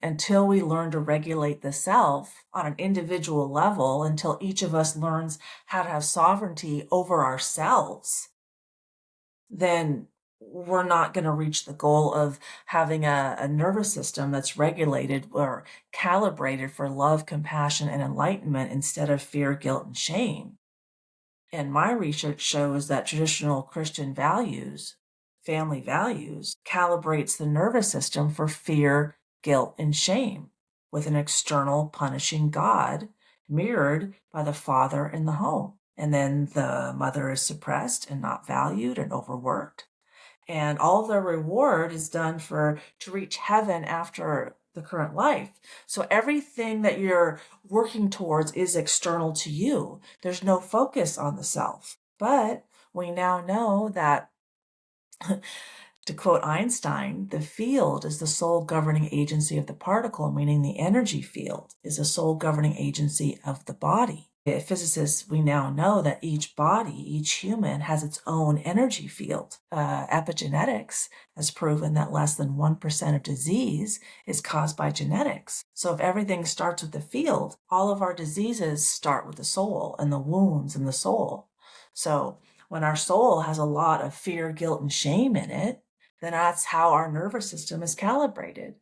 until we learn to regulate the self on an individual level, until each of us learns how to have sovereignty over ourselves, then we're not going to reach the goal of having a nervous system that's regulated or calibrated for love, compassion, and enlightenment instead of fear, guilt, and shame. And my research shows that traditional Christian values, family values, calibrates the nervous system for fear, guilt, and shame with an external punishing God mirrored by the father in the home. And then the mother is suppressed and not valued and overworked. And all the reward is done to reach heaven after the current life. So everything that you're working towards is external to you. There's no focus on the self. But we now know that, to quote Einstein, the field is the sole governing agency of the particle, meaning the energy field is the sole governing agency of the body. Physicists, we now know that each body, each human, has its own energy field. Epigenetics has proven that less than 1% of disease is caused by genetics. So if everything starts with the field, all of our diseases start with the soul and the wounds in the soul. So when our soul has a lot of fear, guilt, and shame in it, then that's how our nervous system is calibrated.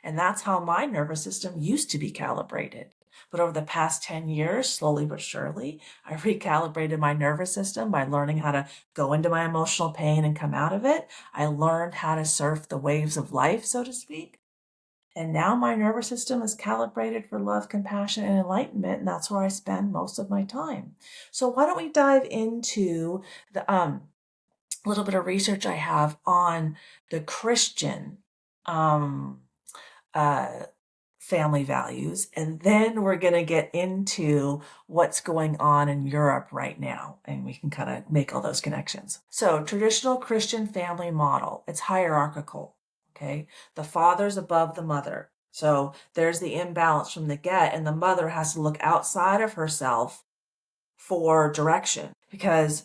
And that's how my nervous system used to be calibrated. But over the past 10 years, slowly but surely, I recalibrated my nervous system by learning how to go into my emotional pain and come out of it. I learned how to surf the waves of life, so to speak. And now my nervous system is calibrated for love, compassion, and enlightenment, and that's where I spend most of my time. So why don't we dive into the little bit of research I have on the Christian family values, and then we're going to get into what's going on in Europe right now, and we can kind of make all those connections. So traditional Christian family model, it's hierarchical, okay? The father's above the mother. So there's the imbalance from the get, and the mother has to look outside of herself for direction, because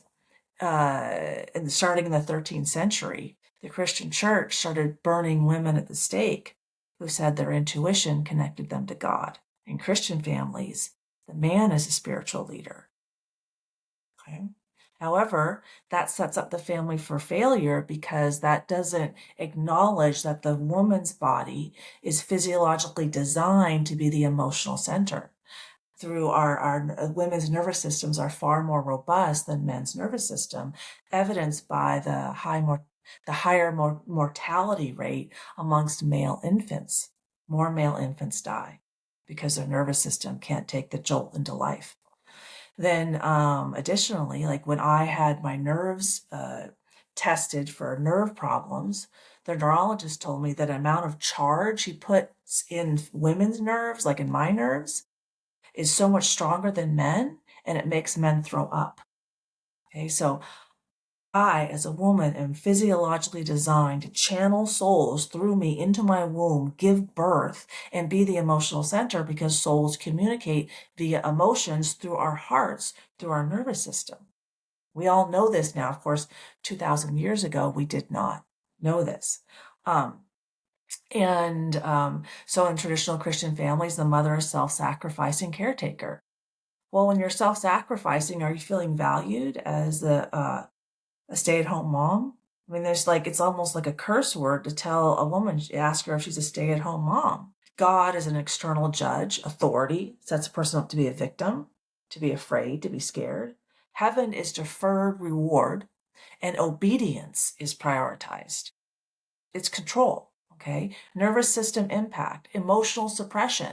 starting in the 13th century, the Christian church started burning women at the stake who said their intuition connected them to God. In Christian families, the man is a spiritual leader. Okay. However, that sets up the family for failure because that doesn't acknowledge that the woman's body is physiologically designed to be the emotional center. Through our women's nervous systems are far more robust than men's nervous system, evidenced by the higher mortality rate amongst male infants. More male infants die because their nervous system can't take the jolt into life. Then additionally, like when I had my nerves tested for nerve problems, the neurologist told me that amount of charge he puts in women's nerves, like in my nerves, is so much stronger than men, and it makes men throw up. Okay, so I, as a woman, am physiologically designed to channel souls through me into my womb, give birth, and be the emotional center because souls communicate via emotions through our hearts, through our nervous system. We all know this now. Of course, 2,000 years ago, we did not know this. So in traditional Christian families, the mother is self-sacrificing caretaker. Well, when you're self-sacrificing, are you feeling valued as a stay-at-home mom? I mean, it's almost like a curse word to tell a woman, ask her if she's a stay-at-home mom. God is an external judge, authority, sets a person up to be a victim, to be afraid, to be scared. Heaven is deferred reward, and obedience is prioritized. It's control. Okay, nervous system impact, emotional suppression.